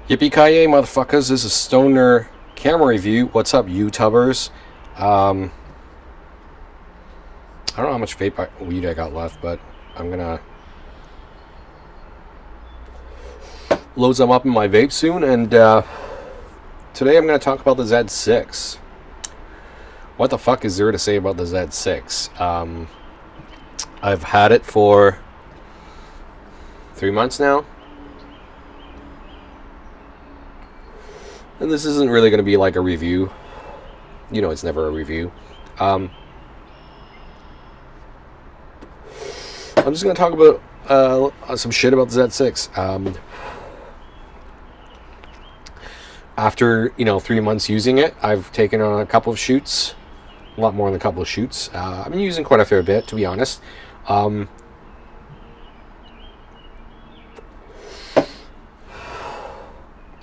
Yippee-ki-yay, motherfuckers. This is Stoner Camera Review. What's up, YouTubers? I don't know how much weed I got left, but I'm gonna load some up in my vape soon, and today I'm gonna talk about the Z6. What the fuck is there to say about the Z6? I've had it for 3 months now. And this isn't really going to be like a review. You know, it's never a review. I'm just going to talk about some shit about the Z6. After, 3 months using it, I've taken on a couple of shoots. A lot more than a couple of shoots. I've been using quite a fair bit, to be honest.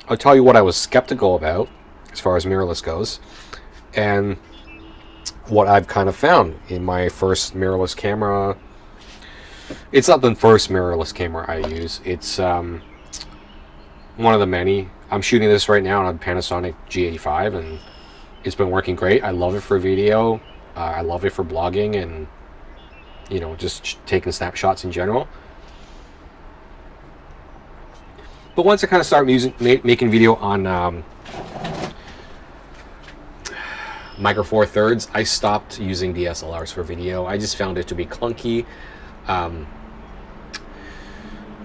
I'll tell you what I was skeptical about as far as mirrorless goes, and what I've kind of found in my first mirrorless camera. It's not the first mirrorless camera I use. It's one of the many. I'm shooting this right now on a Panasonic G85, and it's been working great. I love it for video. I love it for blogging and, just taking snapshots in general. But once I kind of start making video on Micro Four Thirds, I stopped using DSLRs for video. I just found it to be clunky.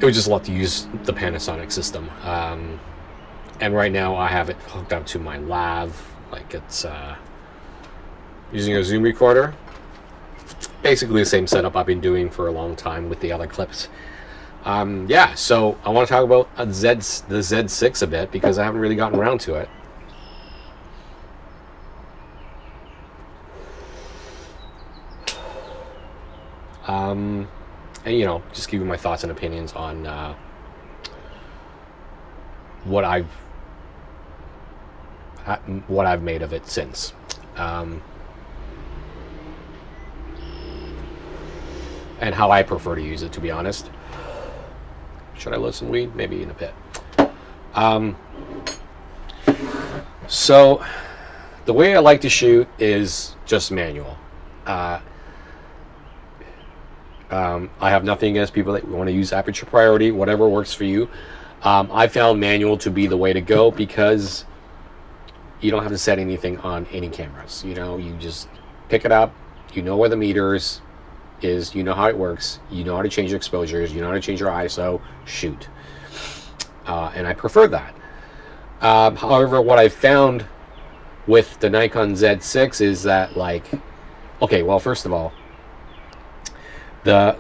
It was just a lot to use the Panasonic system. And right now I have it hooked up to my lav, like it's using a zoom recorder. Basically the same setup I've been doing for a long time with the other clips. So I want to talk about the Z6 a bit because I haven't really gotten around to it. And just give you my thoughts and opinions on what I've made of it since. And how I prefer to use it, to be honest. Should I load some weed? Maybe in a bit. So the way I like to shoot is just manual. I have nothing against people that want to use aperture priority, whatever works for you. I found manual to be the way to go because you don't have to set anything on any cameras. You just pick it up, you know where the meters is, you know how it works, you know how to change your exposures, you know how to change your ISO, shoot. And I prefer that. However, what I found with the Nikon Z6 is that, first of all, the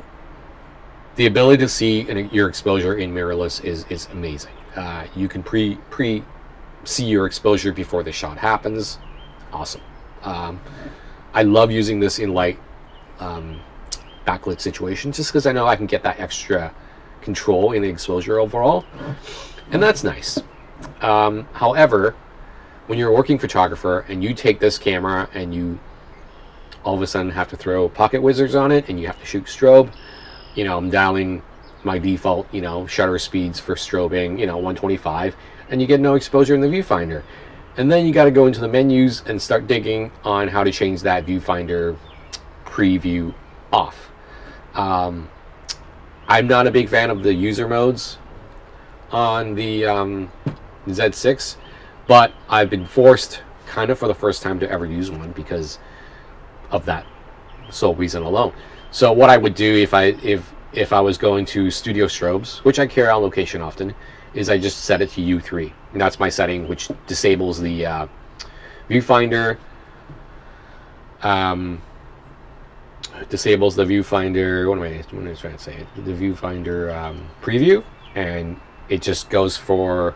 ability to see your exposure in mirrorless is amazing. You can see your exposure before the shot happens. Awesome. I love using this in light backlit situations just because I know I can get that extra control in the exposure overall, and that's nice. However, when you're a working photographer and you take this camera and you all of a sudden have to throw pocket wizards on it and you have to shoot strobe, I'm dialing my default shutter speeds for strobing 125, and you get no exposure in the viewfinder, and then you got to go into the menus and start digging on how to change that viewfinder preview off. I'm not a big fan of the user modes on the Z6, but I've been forced kind of for the first time to ever use one because of that sole reason alone. So what I would do if I was going to studio strobes, which I carry on location often, is I just set it to U3, and that's my setting, which disables the viewfinder. Disables the viewfinder. What am I trying to say? The viewfinder preview, and it just goes for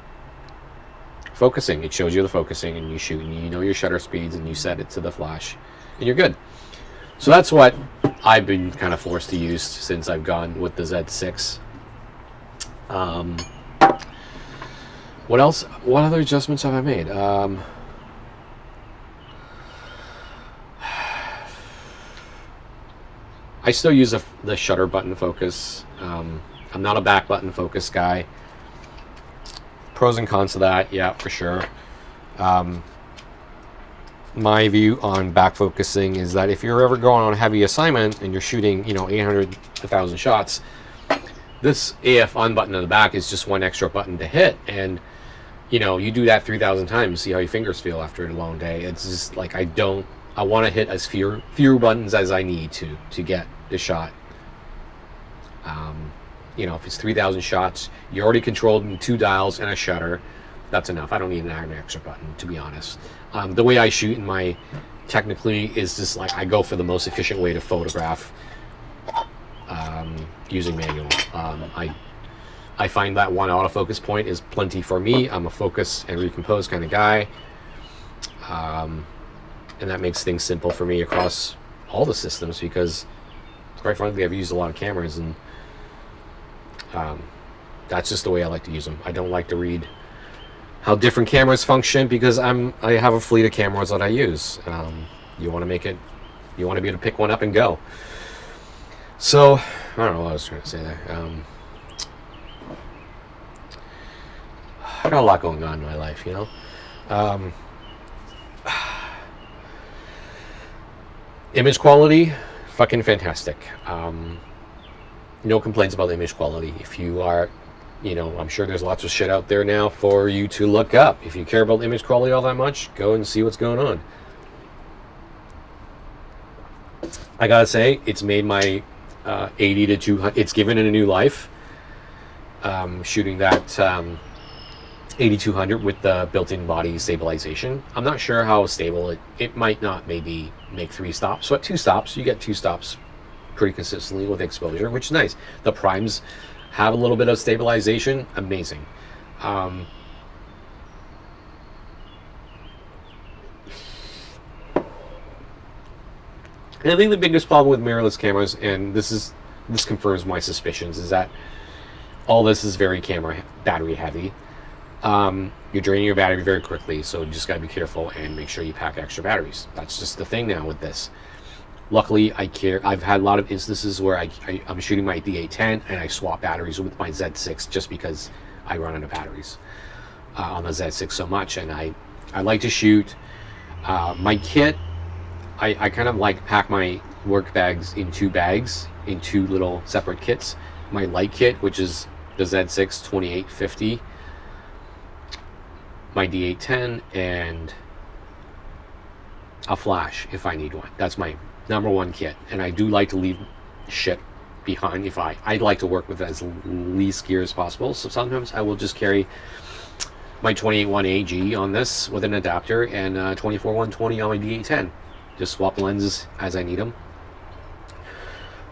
focusing. It shows you the focusing, and you shoot, and you know your shutter speeds, and you set it to the flash, and you're good. So that's what I've been kind of forced to use since I've gone with the Z6. What else? What other adjustments have I made? I still use the shutter button focus. I'm not a back button focus guy. pros and cons to that, yeah, for sure. My view on back focusing is that if you're ever going on a heavy assignment and you're shooting, 800, 1,000 shots, this AF on button in the back is just one extra button to hit. And, you do that 3,000 times, see how your fingers feel after a long day. It's just like, I want to hit as few buttons as I need to get the shot. If it's 3,000 shots, you're already controlled in 2 dials and a shutter. That's enough. I don't need an extra button, to be honest. The way I shoot in my technically is just like I go for the most efficient way to photograph using manual. I find that one autofocus point is plenty for me. I'm a focus and recompose kind of guy. And that makes things simple for me across all the systems because, quite frankly, I've used a lot of cameras and that's just the way I like to use them. I don't like to read how different cameras function because I have a fleet of cameras that I use. You want to be able to pick one up and go. So I don't know what I was trying to say there. I got a lot going on in my life, Image quality, fucking fantastic. No complaints about the image quality. If you are, I'm sure there's lots of shit out there now for you to look up. If you care about image quality all that much, go and see what's going on. I gotta say, it's made my 80 to 200, it's given it a new life. Shooting that 8200 with the built-in body stabilization. I'm not sure how stable it might not maybe make 3 stops. So at 2 stops, you get 2 stops pretty consistently with exposure, which is nice. The primes have a little bit of stabilization. Amazing. I think the biggest problem with mirrorless cameras, and this confirms my suspicions, is that all this is very battery heavy. You're draining your battery very quickly, so you just got to be careful and make sure you pack extra batteries. That's just the thing now with this. Luckily, I've had a lot of instances where I'm shooting my D810 and I swap batteries with my Z6 just because I run out of batteries on the Z6 so much. And I like to shoot my kit. I kind of pack my work bags in 2 bags, in 2 little separate kits. My light kit, which is the Z6 2850, my D810, and a flash if I need one. That's my number 1 kit. And I do like to leave shit behind if I'd like to work with as least gear as possible. So sometimes I will just carry my 28-1 AG on this with an adapter and 24-120 on my D810. Just swap lenses as I need them.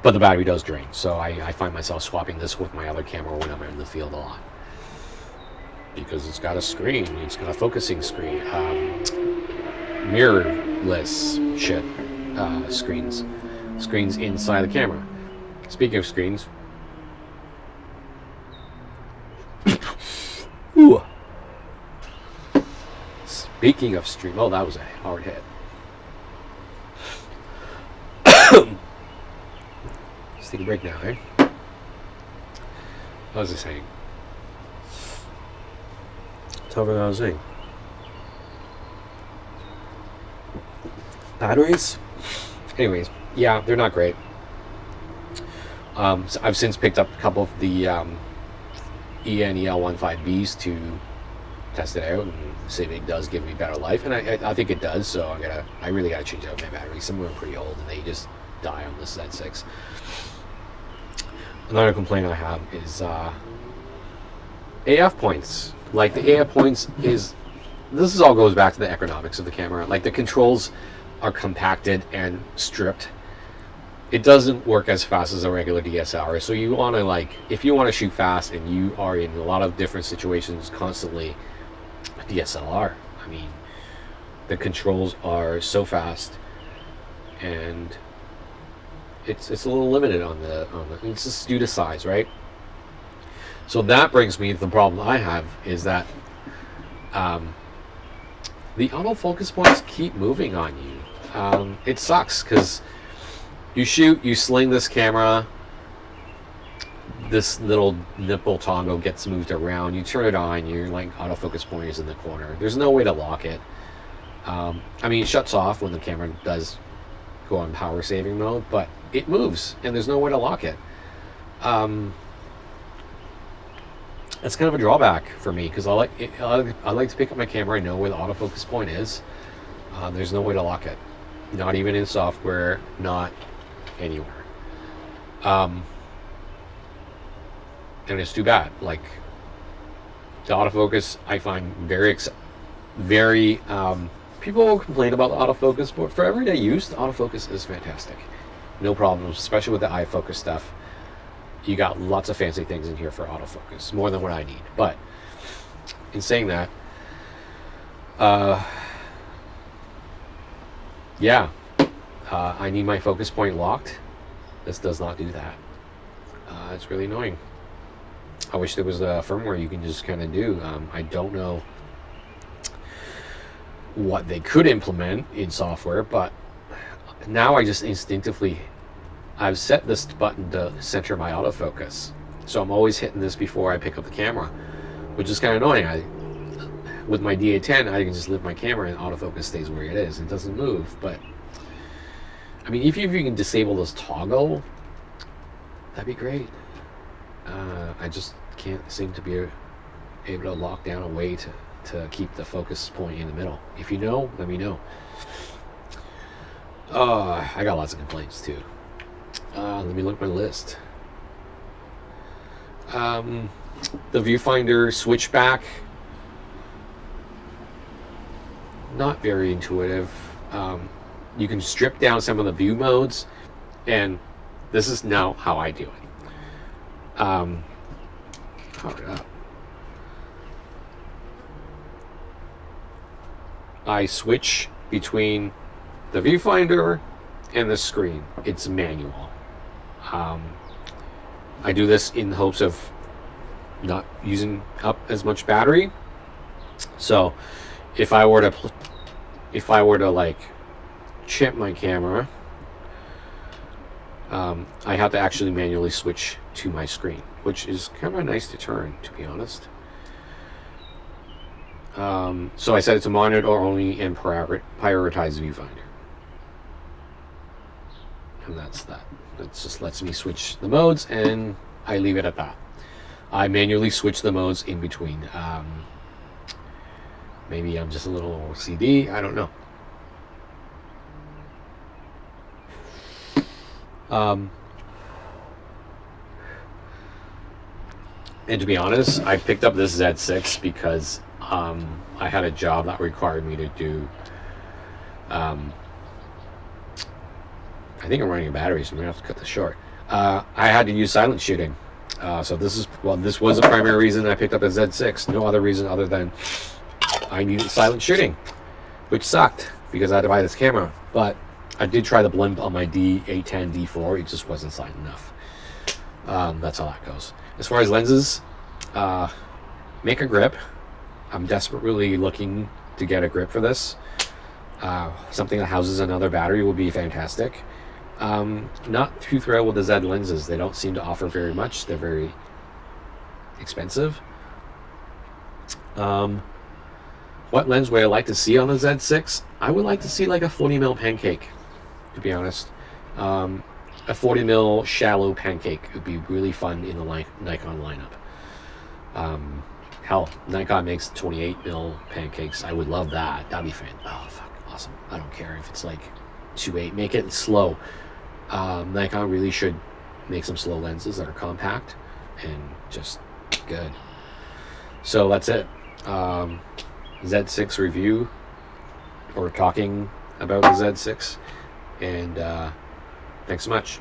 But the battery does drain, so I find myself swapping this with my other camera when I'm in the field a lot. Because it's got a screen, it's got a focusing screen, mirrorless shit, screens inside the camera. Speaking of screens, ooh. Speaking of stream, oh, that was a hard hit. Let's take a break now, eh? What was I saying? Tell me what I was saying. Batteries? Anyways, yeah, they're not great. So I've since picked up a couple of the ENEL15Bs to test it out and see if it does give me better life, and I think it does. So I really gotta change out my batteries. Some of them are pretty old and they just die on this Z6. Another complaint I have is AF points. Like the AF points this all goes back to the economics of the camera. Like the controls are compacted and stripped. It doesn't work as fast as a regular DSLR. So you want to if you want to shoot fast and you are in a lot of different situations constantly, a DSLR, I mean, the controls are so fast and it's a little limited on the it's just due to size, right? So that brings me to the problem I have is that the autofocus points keep moving on you. It sucks because you shoot, you sling this camera, this little nipple toggle gets moved around. You turn it on, your like autofocus point is in the corner. There's no way to lock it. I mean, it shuts off when the camera does go on power saving mode, but it moves and there's no way to lock it. That's kind of a drawback for me because I like to pick up my camera. I know where the autofocus point is. There's no way to lock it, not even in software, not anywhere. And it's too bad. Like, the autofocus, I find very people will complain about the autofocus, but for everyday use, the autofocus is fantastic. No problems, especially with the iFocus stuff. You got lots of fancy things in here for autofocus, more than what I need. But in saying that, I need my focus point locked. This does not do that. It's really annoying. I wish there was a firmware you can just kind of do. I don't know what they could implement in software, but now I just instinctively, I've set this button to center my autofocus. So I'm always hitting this before I pick up the camera, which is kind of annoying. With my D810, I can just lift my camera and autofocus stays where it is. It doesn't move. But I mean, if you can disable this toggle, that'd be great. I just can't seem to be able to lock down a way to keep the focus point in the middle. If you know, let me know. I got lots of complaints too. Let me look at my list. The viewfinder switchback, not very intuitive. You can strip down some of the view modes, and this is now how I do it. Power it up. I switch between the viewfinder and the screen. It's manual. I do this in hopes of not using up as much battery. So if I were to like chip my camera, I have to actually manually switch to my screen, which is kind of a nice deterrent, to be honest. So I set it to monitor only and prioritize viewfinder. And that's that. It just lets me switch the modes, and I leave it at that. I manually switch the modes in between. Maybe I'm just a little OCD. I don't know. And to be honest, I picked up this Z6 because I had a job that required me to do. I think I'm running a battery, so I'm gonna have to cut this short. I had to use silent shooting. So this was the primary reason I picked up a Z6. No other reason other than I needed silent shooting, which sucked because I had to buy this camera. But I did try the blimp on my D810 D4. It just wasn't silent enough. That's how that goes. As far as lenses, make a grip. I'm desperately looking to get a grip for this. Something that houses another battery would be fantastic. Not too thrilled with the Z lenses. They don't seem to offer very much. They're very expensive. What lens would I like to see on the Z6? I would like to see like a 40mm pancake, to be honest. A 40mm shallow pancake would be really fun in the Nikon lineup. Hell, Nikon makes 28mm pancakes. I would love that. That'd be oh, fuck, awesome. I don't care if it's like 2.8. Make it slow. Nikon really should make some slow lenses that are compact and just good. So that's it. Z6 review, or talking about the Z6, and thanks so much.